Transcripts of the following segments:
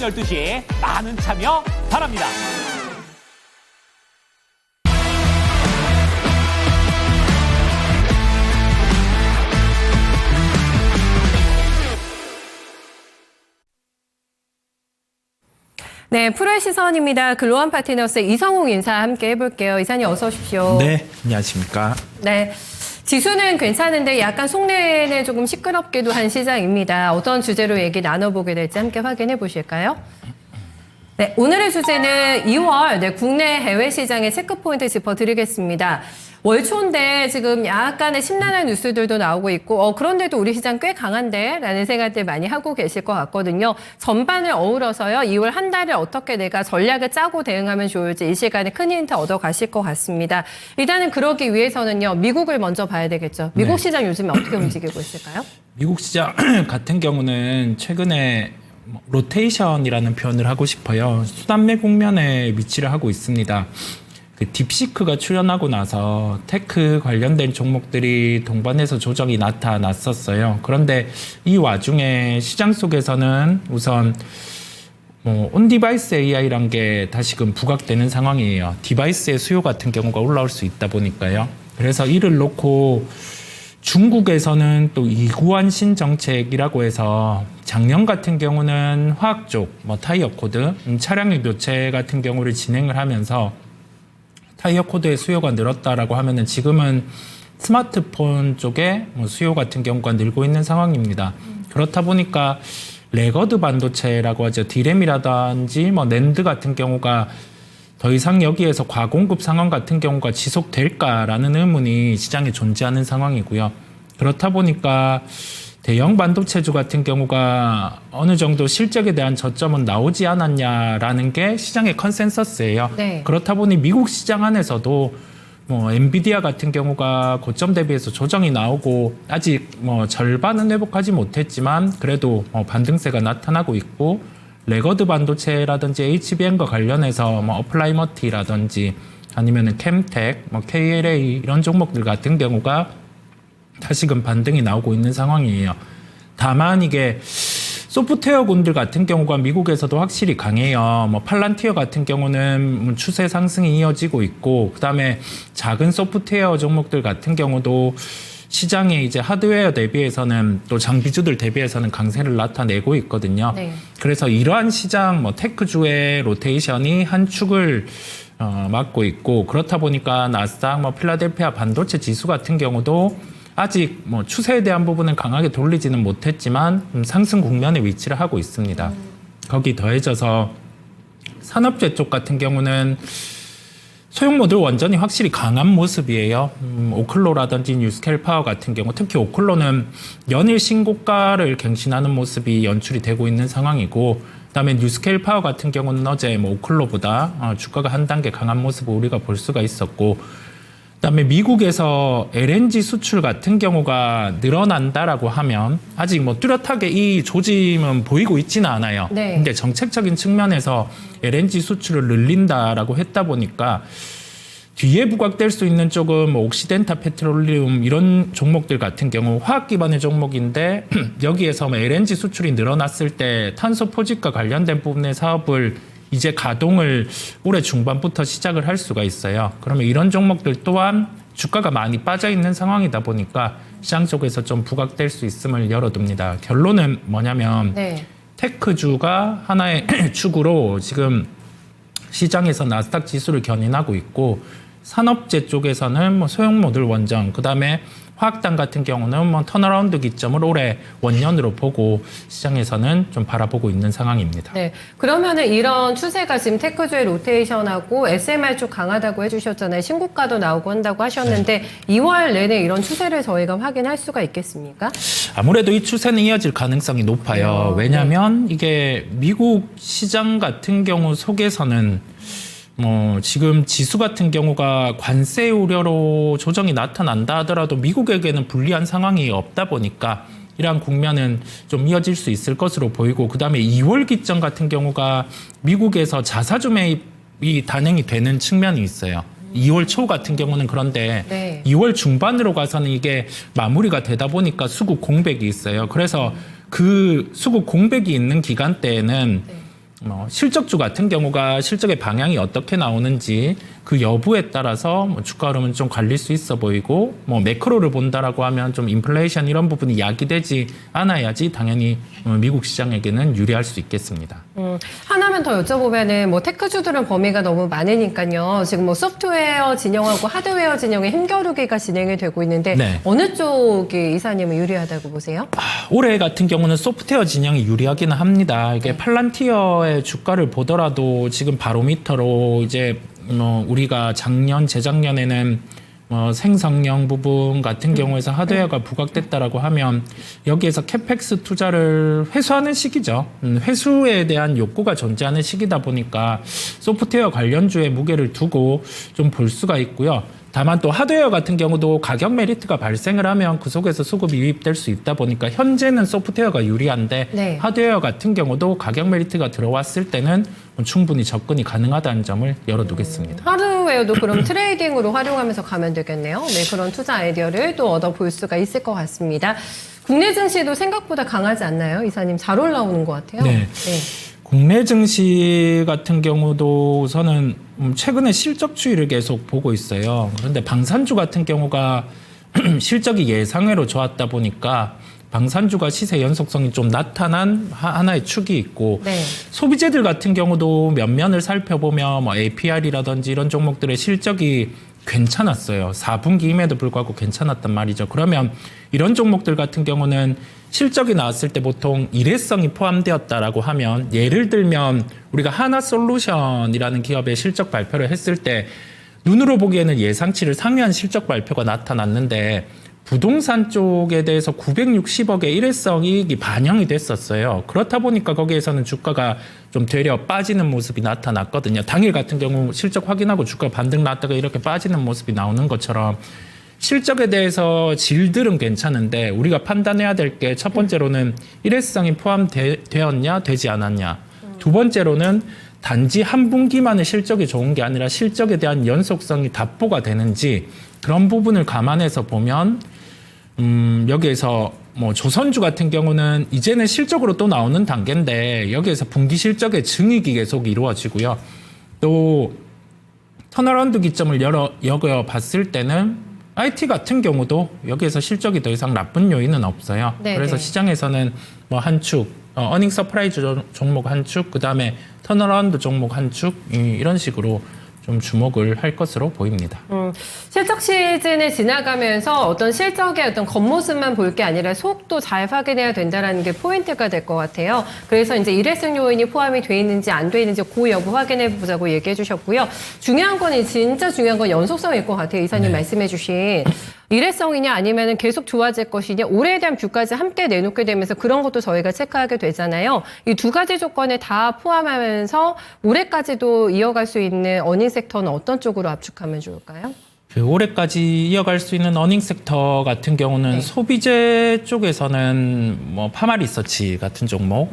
12시 많은 참여 바랍니다. 네, 프로의 시선입니다. 글로원 파트너스의 이성웅 인사 함께 해볼게요. 이사님 어서 오십시오. 네, 안녕하십니까. 네, 지수는 괜찮은데 약간 속내는 조금 시끄럽기도 한 시장입니다. 어떤 주제로 얘기 나눠보게 될지 함께 확인해 보실까요? 네, 오늘의 주제는 2월 국내 해외 시장의 체크포인트 짚어드리겠습니다. 월초인데 지금 약간의 심란한 뉴스들도 나오고 있고 그런데도 우리 시장 꽤 강한데 라는 생각들 많이 하고 계실 것 같거든요. 전반을 어우러서요. 2월 한 달을 어떻게 내가 전략을 짜고 대응하면 좋을지 이 시간에 큰 힌트 얻어 가실 것 같습니다. 일단은 그러기 위해서는요. 미국을 먼저 봐야 되겠죠. 미국 시장 요즘에 어떻게 움직이고 있을까요? 미국 시장 같은 경우는 최근에 로테이션이라는 표현을 하고 싶어요. 수단매 국면에 위치를 하고 있습니다. 딥시크가 출연하고 나서 테크 관련된 종목들이 동반해서 조정이 나타났었어요. 그런데 이 와중에 시장 속에서는 우선 온디바이스 AI란 게 다시금 부각되는 상황이에요. 디바이스의 수요 같은 경우가 올라올 수 있다 보니까요. 그래서 이를 놓고 중국에서는 또 이구환 신정책이라고 해서 작년 같은 경우는 화학 쪽, 타이어 코드, 차량의 교체 같은 경우를 진행을 하면서 타이어 코드의 수요가 늘었다라고 하면은 지금은 스마트폰 쪽에 수요 같은 경우가 늘고 있는 상황입니다. 그렇다 보니까 레거드 반도체라고 하죠. 디램이라든지 낸드 같은 경우가 더 이상 여기에서 과공급 상황 같은 경우가 지속될까라는 의문이 시장에 존재하는 상황이고요. 그렇다 보니까 대형 반도체주 같은 경우가 어느 정도 실적에 대한 저점은 나오지 않았냐라는 게 시장의 컨센서스예요. 네. 그렇다 보니 미국 시장 안에서도 엔비디아 같은 경우가 고점 대비해서 조정이 나오고 아직 절반은 회복하지 못했지만 그래도 반등세가 나타나고 있고 레거드 반도체라든지 HBM과 관련해서 어플라이머티라든지 아니면은 캠텍, KLA 이런 종목들 같은 경우가 다시금 반등이 나오고 있는 상황이에요. 다만 이게 소프트웨어군들 같은 경우가 미국에서도 확실히 강해요. 팔란티어 같은 경우는 추세 상승이 이어지고 있고, 그다음에 작은 소프트웨어 종목들 같은 경우도 시장에 이제 하드웨어 대비해서는 또 장비주들 대비해서는 강세를 나타내고 있거든요. 네. 그래서 이러한 시장 테크주의 로테이션이 한 축을 맡고 있고, 그렇다 보니까 나스닥, 필라델피아 반도체 지수 같은 경우도 아직 추세에 대한 부분을 강하게 돌리지는 못했지만 상승 국면에 위치를 하고 있습니다. 거기 더해져서 산업재 쪽 같은 경우는 소형모들 원전이 확실히 강한 모습이에요. 오클로라든지 뉴스케일 파워 같은 경우, 특히 오클로는 연일 신고가를 갱신하는 모습이 연출이 되고 있는 상황이고, 그다음에 뉴스케일 파워 같은 경우는 어제 오클로보다 주가가 한 단계 강한 모습을 우리가 볼 수가 있었고, 그다음에 미국에서 LNG 수출 같은 경우가 늘어난다라고 하면 아직 뚜렷하게 이 조짐은 보이고 있지는 않아요. 네. 근데 정책적인 측면에서 LNG 수출을 늘린다라고 했다 보니까 뒤에 부각될 수 있는 쪽은 옥시덴타 페트롤리움 이런 종목들 같은 경우 화학 기반의 종목인데 여기에서 LNG 수출이 늘어났을 때 탄소 포집과 관련된 부분의 사업을 이제 가동을 올해 중반부터 시작을 할 수가 있어요. 그러면 이런 종목들 또한 주가가 많이 빠져 있는 상황이다 보니까 시장 쪽에서 좀 부각될 수 있음을 열어둡니다. 결론은 뭐냐면 테크주가 하나의 축으로 지금 시장에서 나스닥 지수를 견인하고 있고, 산업재 쪽에서는 소형모듈 원전, 그다음에 화학당 같은 경우는 턴어라운드 기점을 올해 원년으로 보고 시장에서는 좀 바라보고 있는 상황입니다. 네, 그러면은 이런 추세가 지금 테크주의 로테이션하고 SMR 쪽 강하다고 해주셨잖아요. 신고가도 나오고 한다고 하셨는데 2월 내내 이런 추세를 저희가 확인할 수가 있겠습니까? 아무래도 이 추세는 이어질 가능성이 높아요. 왜냐하면 이게 미국 시장 같은 경우 속에서는 지금 지수 같은 경우가 관세 우려로 조정이 나타난다 하더라도 미국에게는 불리한 상황이 없다 보니까 이러한 국면은 좀 이어질 수 있을 것으로 보이고, 그다음에 2월 기점 같은 경우가 미국에서 자사주 매입이 단행이 되는 측면이 있어요. 2월 초 같은 경우는 그런데 2월 중반으로 가서는 이게 마무리가 되다 보니까 수급 공백이 있어요. 그래서 그 수급 공백이 있는 기간대에는 실적주 같은 경우가 실적의 방향이 어떻게 나오는지 그 여부에 따라서 주가 흐름은 좀 갈릴 수 있어 보이고 매크로를 본다라고 하면 좀 인플레이션 이런 부분이 야기되지 않아야지 당연히 미국 시장에게는 유리할 수 있겠습니다. 하나만 더 여쭤보면은 테크주들은 범위가 너무 많으니까요. 지금 소프트웨어 진영하고 하드웨어 진영의 힘겨루기가 진행이 되고 있는데 네. 어느 쪽이 이사님은 유리하다고 보세요? 올해 같은 경우는 소프트웨어 진영이 유리하기는 합니다. 이게 팔란티어의 주가를 보더라도 지금 바로미터로 이제 우리가 작년, 재작년에는 생성형 부분 같은 경우에서 하드웨어가 부각됐다라고 하면 여기에서 캐펙스 투자를 회수하는 시기죠. 회수에 대한 욕구가 존재하는 시기다 보니까 소프트웨어 관련주에 무게를 두고 좀 볼 수가 있고요. 다만 또 하드웨어 같은 경우도 가격 메리트가 발생을 하면 그 속에서 수급이 유입될 수 있다 보니까 현재는 소프트웨어가 유리한데 네. 하드웨어 같은 경우도 가격 메리트가 들어왔을 때는 충분히 접근이 가능하다는 점을 열어두겠습니다. 하드웨어도 그럼 트레이딩으로 활용하면서 가면 되겠네요. 네, 그런 투자 아이디어를 또 얻어볼 수가 있을 것 같습니다. 국내 증시도 생각보다 강하지 않나요? 이사님 잘 올라오는 것 같아요. 네. 국내 증시 같은 경우도 우선은 최근에 실적 추이를 계속 보고 있어요. 그런데 방산주 같은 경우가 실적이 예상외로 좋았다 보니까 방산주가 시세 연속성이 좀 나타난 하나의 축이 있고 네. 소비재들 같은 경우도 면면을 살펴보면 APR이라든지 이런 종목들의 실적이 괜찮았어요. 4분기임에도 불구하고 괜찮았단 말이죠. 그러면 이런 종목들 같은 경우는 실적이 나왔을 때 보통 일회성이 포함되었다라고 하면 예를 들면 우리가 하나솔루션이라는 기업의 실적 발표를 했을 때 눈으로 보기에는 예상치를 상회한 실적 발표가 나타났는데 부동산 쪽에 대해서 960억의 일회성 이익이 반영이 됐었어요. 그렇다 보니까 거기에서는 주가가 좀 되려 빠지는 모습이 나타났거든요. 당일 같은 경우 실적 확인하고 주가 반등 났다가 이렇게 빠지는 모습이 나오는 것처럼 실적에 대해서 질들은 괜찮은데 우리가 판단해야 될 게 첫 번째로는 일회성이 포함되었냐 되지 않았냐. 두 번째로는 단지 한 분기만의 실적이 좋은 게 아니라 실적에 대한 연속성이 답보가 되는지 그런 부분을 감안해서 보면 여기에서 조선주 같은 경우는 이제는 실적으로 또 나오는 단계인데 여기에서 분기 실적의 증익이 계속 이루어지고요. 또 턴어라운드 기점을 여겨 봤을 때는 IT 같은 경우도 여기에서 실적이 더 이상 나쁜 요인은 없어요. 네네. 그래서 시장에서는 한 축, 어닝 서프라이즈 종목 한 축, 그다음에 턴어라운드 종목 한 축, 이런 식으로 좀 주목을 할 것으로 보입니다. 실적 시즌을 지나가면서 어떤 실적의 어떤 겉모습만 볼 게 아니라 속도 잘 확인해야 된다는 게 포인트가 될 것 같아요. 그래서 이제 일회성 요인이 포함이 돼 있는지 안 돼 있는지 그 여부 확인해 보자고 얘기해 주셨고요. 중요한 건 진짜 중요한 건 연속성일 것 같아요. 이사님 말씀해 주신 일회성이냐 아니면 계속 좋아질 것이냐 올해에 대한 뷰까지 함께 내놓게 되면서 그런 것도 저희가 체크하게 되잖아요. 이 두 가지 조건을 다 포함하면서 올해까지도 이어갈 수 있는 어닝 섹터는 어떤 쪽으로 압축하면 좋을까요? 올해까지 이어갈 수 있는 어닝 섹터 같은 경우는 네. 소비재 쪽에서는 파마리서치 같은 종목,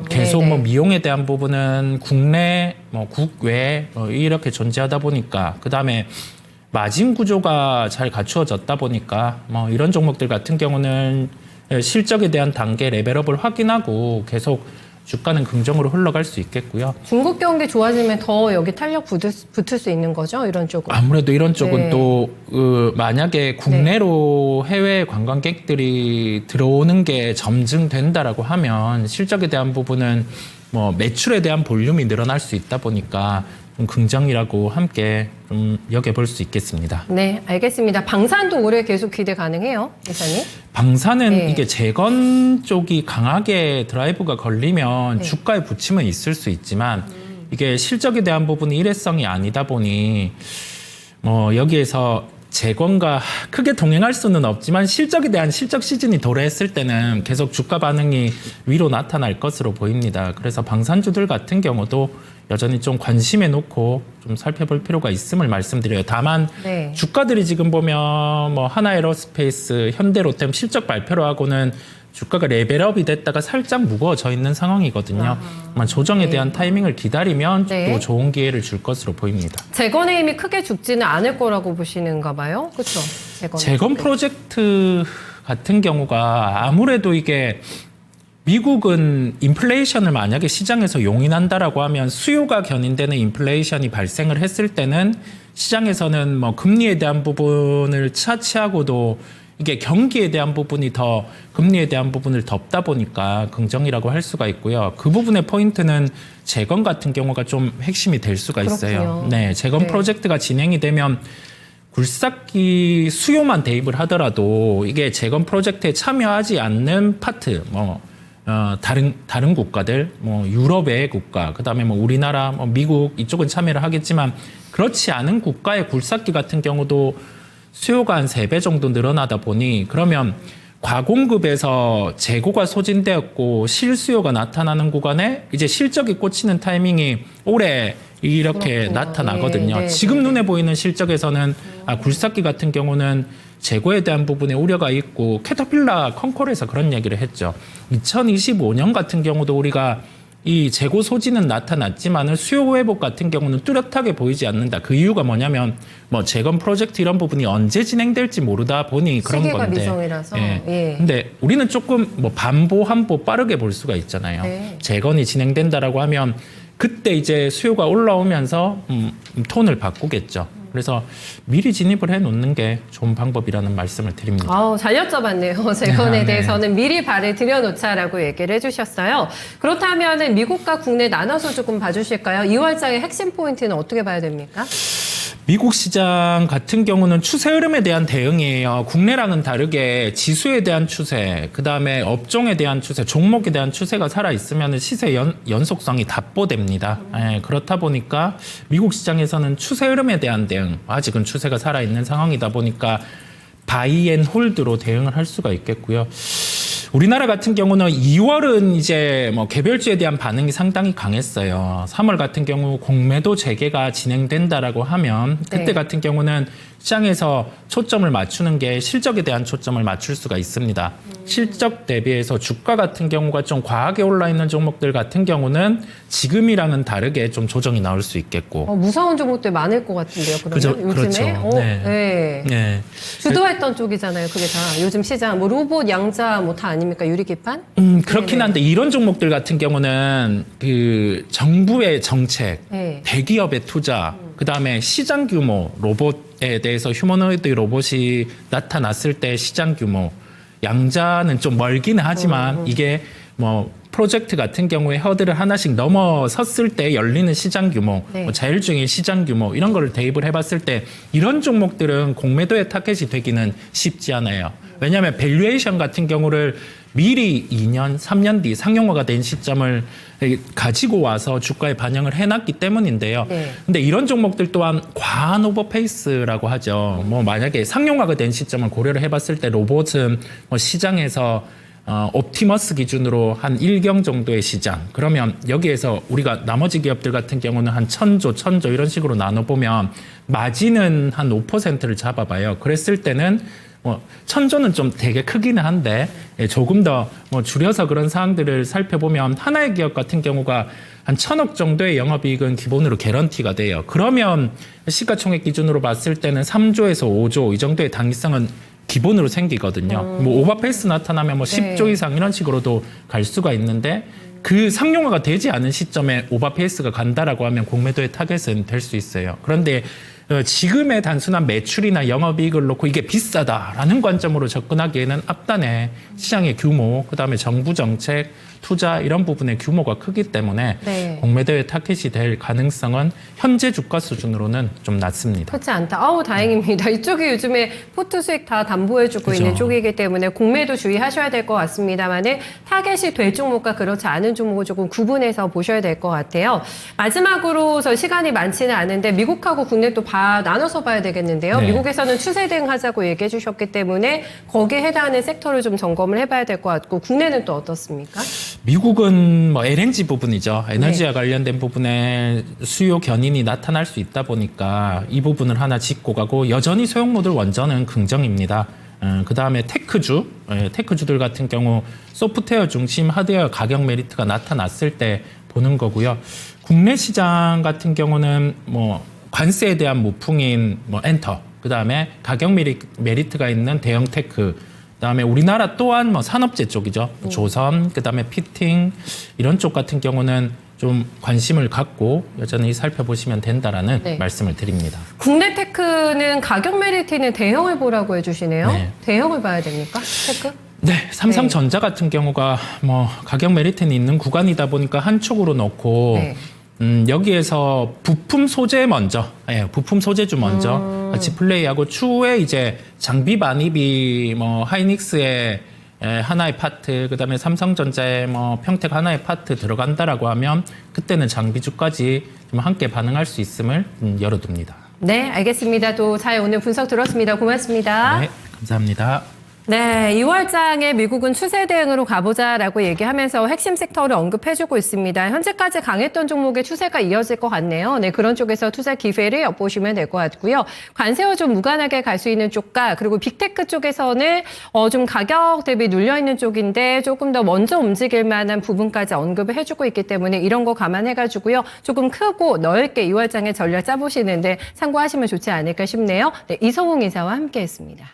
계속 네네. 미용에 대한 부분은 국내, 국외 이렇게 존재하다 보니까 그 다음에 마진 구조가 잘 갖추어졌다 보니까 이런 종목들 같은 경우는 실적에 대한 단계 레벨업을 확인하고 계속 주가는 긍정으로 흘러갈 수 있겠고요. 중국 경기 좋아지면 더 여기 탄력 붙을 수 있는 거죠? 이런 쪽은. 아무래도 이런 쪽은 네. 또 만약에 국내로 해외 관광객들이 들어오는 게 점증된다라고 하면 실적에 대한 부분은 매출에 대한 볼륨이 늘어날 수 있다 보니까 좀 긍정이라고 함께 좀 여겨볼 수 있겠습니다. 네, 알겠습니다. 방산도 올해 계속 기대 가능해요, 이사님? 방산은 네. 이게 재건 쪽이 강하게 드라이브가 걸리면 네. 주가에 부침은 있을 수 있지만 이게 실적에 대한 부분이 일회성이 아니다 보니 여기에서 재건과 크게 동행할 수는 없지만 실적에 대한 실적 시즌이 도래했을 때는 계속 주가 반응이 위로 나타날 것으로 보입니다. 그래서 방산주들 같은 경우도 여전히 좀 관심에 놓고 좀 살펴볼 필요가 있음을 말씀드려요. 다만 네. 주가들이 지금 보면 하나에어로스페이스, 현대로템 실적 발표를 하고는 주가가 레벨업이 됐다가 살짝 무거워져 있는 상황이거든요. 조정에 대한 타이밍을 기다리면 네. 또 좋은 기회를 줄 것으로 보입니다. 재건의 힘이 크게 죽지는 않을 거라고 보시는가 봐요. 그렇죠? 재건 프로젝트 같은 경우가 아무래도 이게 미국은 인플레이션을 만약에 시장에서 용인한다라고 하면 수요가 견인되는 인플레이션이 발생을 했을 때는 시장에서는 뭐 금리에 대한 부분을 차치하고도 이게 경기에 대한 부분이 더 금리에 대한 부분을 덮다 보니까 긍정이라고 할 수가 있고요. 그 부분의 포인트는 재건 같은 경우가 좀 핵심이 될 수가 있어요. 그렇군요. 네, 재건 네. 프로젝트가 진행이 되면 굴삭기 수요만 대입을 하더라도 이게 재건 프로젝트에 참여하지 않는 파트, 다른 국가들, 유럽의 국가, 그다음에 우리나라, 미국 이쪽은 참여를 하겠지만 그렇지 않은 국가의 굴삭기 같은 경우도 수요가 한 3배 정도 늘어나다 보니 그러면 과공급에서 재고가 소진되었고 실수요가 나타나는 구간에 이제 실적이 꽂히는 타이밍이 올해 이렇게 그렇군요. 나타나거든요. 네, 지금 네. 눈에 보이는 실적에서는 굴삭기 같은 경우는 재고에 대한 부분에 우려가 있고 캐터필라 컨콜에서 그런 얘기를 했죠. 2025년 같은 경우도 우리가 이 재고 소진은 나타났지만은 수요 회복 같은 경우는 뚜렷하게 보이지 않는다. 그 이유가 뭐냐면 재건 프로젝트 이런 부분이 언제 진행될지 모르다 보니 그런 시기가 건데. 미정이라서. 예. 예. 근데 우리는 조금 반보 한보 빠르게 볼 수가 있잖아요. 네. 재건이 진행된다라고 하면 그때 이제 수요가 올라오면서 톤을 바꾸겠죠. 그래서 미리 진입을 해놓는 게 좋은 방법이라는 말씀을 드립니다. 아우, 잘 여쭤봤네요. 재건에 네. 대해서는 미리 발을 들여놓자라고 얘기를 해주셨어요. 그렇다면 미국과 국내 나눠서 조금 봐주실까요? 2월장의 핵심 포인트는 어떻게 봐야 됩니까? 미국 시장 같은 경우는 추세 흐름에 대한 대응이에요. 국내랑은 다르게 지수에 대한 추세, 그다음에 업종에 대한 추세, 종목에 대한 추세가 살아있으면 시세 연속성이 답보됩니다. 그렇다 보니까 미국 시장에서는 추세 흐름에 대한 대응, 아직은 추세가 살아있는 상황이다 보니까 바이앤홀드로 대응을 할 수가 있겠고요. 우리나라 같은 경우는 2월은 이제 개별주에 대한 반응이 상당히 강했어요. 3월 같은 경우 공매도 재개가 진행된다라고 하면 그때 네. 같은 경우는 시장에서 초점을 맞추는 게 실적에 대한 초점을 맞출 수가 있습니다. 실적 대비해서 주가 같은 경우가 좀 과하게 올라 있는 종목들 같은 경우는 지금이랑은 다르게 좀 조정이 나올 수 있겠고. 무서운 종목들 많을 것 같은데요. 그러면 그죠, 요즘에 그렇죠. 네. 네. 네. 주도했던 쪽이잖아요. 그게 다 요즘 시장 로봇, 양자 다 아닙니까? 유리기판? 그렇긴 네네. 한데 이런 종목들 같은 경우는 그 정부의 정책, 네. 대기업의 투자, 그다음에 시장 규모, 로봇에 대해서 휴머노이드 로봇이 나타났을 때 시장 규모, 양자는 좀 멀기는 하지만 이게 프로젝트 같은 경우에 허들을 하나씩 넘어섰을 때 열리는 시장 규모, 네. 자율주행 시장 규모 이런 거를 대입을 해봤을 때 이런 종목들은 공매도의 타겟이 되기는 쉽지 않아요. 왜냐하면 밸류에이션 같은 경우를 미리 2년, 3년 뒤 상용화가 된 시점을 가지고 와서 주가에 반영을 해놨기 때문인데요. 네. 근데 이런 종목들 또한 과한 오버페이스라고 하죠. 만약에 상용화가 된 시점을 고려를 해봤을 때 로봇은 시장에서 옵티머스 기준으로 한 1경 정도의 시장. 그러면 여기에서 우리가 나머지 기업들 같은 경우는 한 1000조 이런 식으로 나눠보면 마진은 한 5%를 잡아봐요. 그랬을 때는 1000조는 좀 되게 크기는 한데 조금 더 줄여서 그런 사항들을 살펴보면 하나의 기업 같은 경우가 한 1000억 정도의 영업이익은 기본으로 개런티가 돼요. 그러면 시가총액 기준으로 봤을 때는 3조에서 5조 이 정도의 당위성은 기본으로 생기거든요. 오버페이스 나타나면 10조 이상 이런 식으로도 갈 수가 있는데 그 상용화가 되지 않은 시점에 오버페이스가 간다라고 하면 공매도의 타겟은 될 수 있어요. 그런데 지금의 단순한 매출이나 영업이익을 놓고 이게 비싸다라는 관점으로 접근하기에는 앞단에 시장의 규모, 그다음에 정부 정책, 투자 이런 부분의 규모가 크기 때문에 네. 공매도의 타겟이 될 가능성은 현재 주가 수준으로는 좀 낮습니다. 그렇지 않다. 아우, 다행입니다. 이쪽이 요즘에 포트 수익 다 담보해주고 그죠. 있는 쪽이기 때문에 공매도 주의하셔야 될 것 같습니다만은 타겟이 될 종목과 그렇지 않은 종목을 조금 구분해서 보셔야 될 것 같아요. 마지막으로 저 시간이 많지는 않은데 미국하고 국내 또 나눠서 봐야 되겠는데요. 네. 미국에서는 추세 대응하자고 얘기해 주셨기 때문에 거기에 해당하는 섹터를 좀 점검을 해봐야 될 것 같고 국내는 또 어떻습니까? 미국은 LNG 부분이죠. 에너지와 네. 관련된 부분에 수요 견인이 나타날 수 있다 보니까 이 부분을 하나 짚고 가고 여전히 소형모듈 원전은 긍정입니다. 그 다음에 테크주들 같은 경우 소프트웨어 중심 하드웨어 가격 메리트가 나타났을 때 보는 거고요. 국내 시장 같은 경우는 관세에 대한 무풍인 엔터, 그 다음에 가격 메리트가 있는 대형 테크, 그다음에 우리나라 또한 뭐 산업재 쪽이죠. 조선, 그다음에 피팅 이런 쪽 같은 경우는 좀 관심을 갖고 여전히 살펴보시면 된다라는 네. 말씀을 드립니다. 국내 테크는 가격 메리트는 대형을 보라고 해주시네요. 네. 대형을 봐야 됩니까? 테크? 네, 삼성전자 같은 경우가 뭐 가격 메리트는 있는 구간이다 보니까 한쪽으로 놓고 네. 여기에서 부품 소재 먼저, 부품 소재주 먼저 같이 플레이하고 추후에 이제 장비 반입이 뭐 하이닉스의 하나의 파트, 그다음에 삼성전자의 뭐 평택 하나의 파트 들어간다라고 하면 그때는 장비주까지 좀 함께 반응할 수 있음을 열어둡니다. 네, 알겠습니다. 또 잘 오늘 분석 들었습니다. 고맙습니다. 네, 감사합니다. 네, 2월장에 미국은 추세 대응으로 가보자라고 얘기하면서 핵심 섹터를 언급해주고 있습니다. 현재까지 강했던 종목의 추세가 이어질 것 같네요. 네, 그런 쪽에서 투자 기회를 엿보시면 될 것 같고요. 관세와 좀 무관하게 갈 수 있는 쪽과 그리고 빅테크 쪽에서는 좀 가격 대비 눌려있는 쪽인데 조금 더 먼저 움직일 만한 부분까지 언급을 해주고 있기 때문에 이런 거 감안해가지고요. 조금 크고 넓게 2월장에 전략 짜보시는데 참고하시면 좋지 않을까 싶네요. 네, 이성웅 이사와 함께했습니다.